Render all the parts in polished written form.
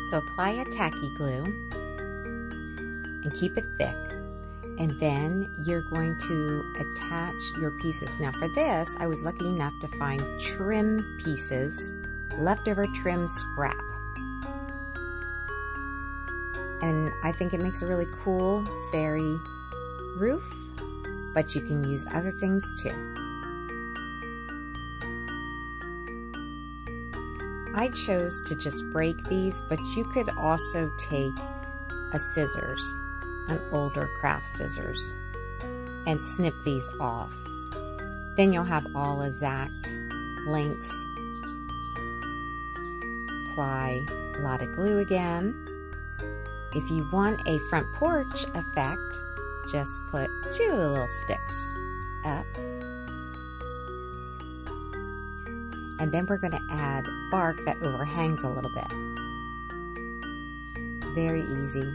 So apply a tacky glue and keep it thick. And then you're going to attach your pieces. Now for this, I was lucky enough to find trim pieces, leftover trim scrap. And I think it makes a really cool fairy roof, but you can use other things too. I chose to just break these, but you could also take a scissors, an older craft scissors, and snip these off. Then you'll have all exact lengths. Apply a lot of glue again. If you want a front porch effect, just put 2 little sticks up. And then we're going to add bark that overhangs a little bit. Very easy.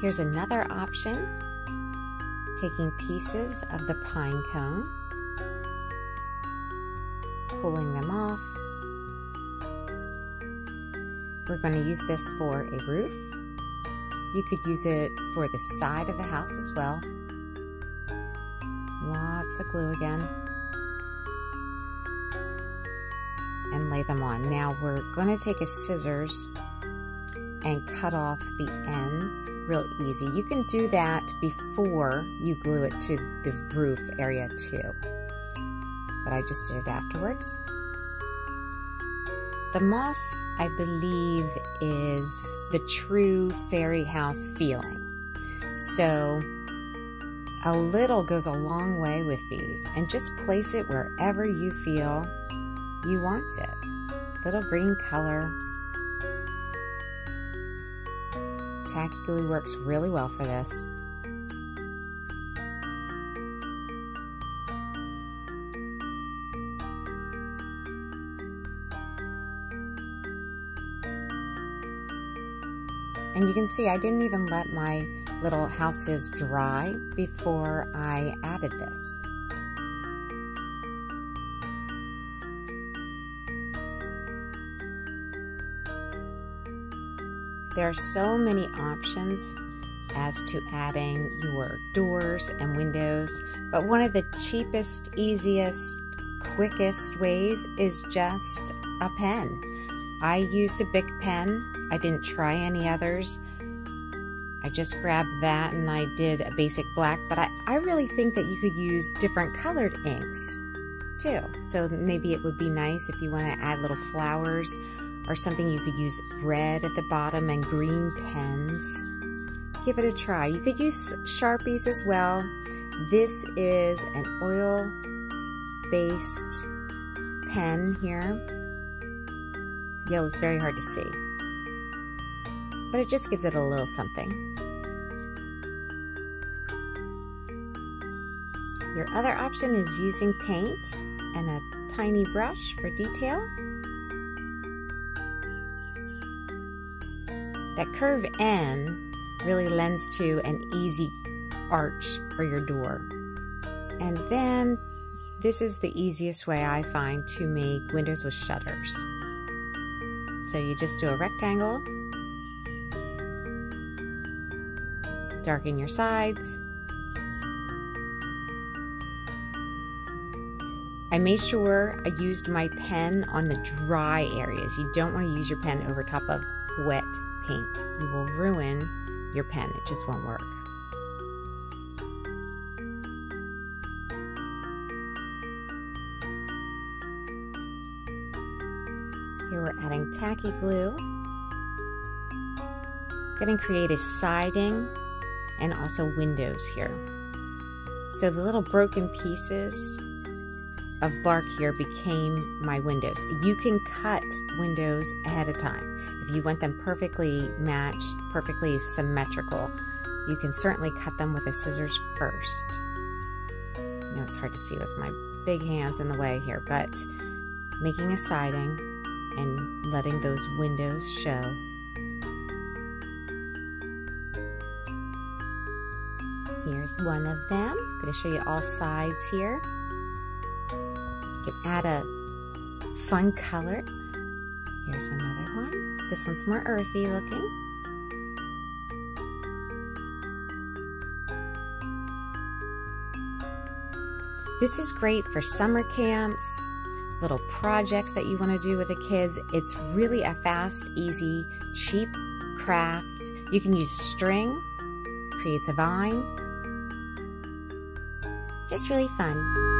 Here's another option, taking pieces of the pine cone, pulling them off. We're going to use this for a roof. You could use it for the side of the house as well. Lots of glue again. And lay them on. Now we're going to take a scissors and cut off the ends real easy. You can do that before you glue it to the roof area too, but I just did it afterwards. The moss, I believe, is the true fairy house feeling. So a little goes a long way with these, and just place it wherever you feel you want it. Little green color. Tacky glue works really well for this. And you can see I didn't even let my little houses dry before I added this. There are so many options as to adding your doors and windows, but one of the cheapest, easiest, quickest ways is just a pen. I used a Bic pen. I didn't try any others. I just grabbed that and I did a basic black, but I really think that you could use different colored inks too. So maybe it would be nice if you want to add little flowers or something. You could use red at the bottom and green pens. Give it a try. You could use Sharpies as well. This is an oil-based pen here. Yellow's very hard to see, but it just gives it a little something. Your other option is using paint and a tiny brush for detail. That curved end really lends to an easy arch for your door. And then this is the easiest way I find to make windows with shutters. So you just do a rectangle, darken your sides. I made sure I used my pen on the dry areas. You don't want to use your pen over top of wet paint. You will ruin your pen. It just won't work. Here we're adding tacky glue. Going to create a siding and also windows here. So the little broken pieces of bark here became my windows. You can cut windows ahead of time. If you want them perfectly matched, perfectly symmetrical, you can certainly cut them with the scissors first. I know it's hard to see with my big hands in the way here, but making a siding, and letting those windows show. Here's one of them. I'm going to show you all sides here. You can add a fun color. Here's another one. This one's more earthy looking. This is great for summer camps, little projects that you want to do with the kids. It's really a fast, easy, cheap craft. You can use string, creates a vine. Just really fun.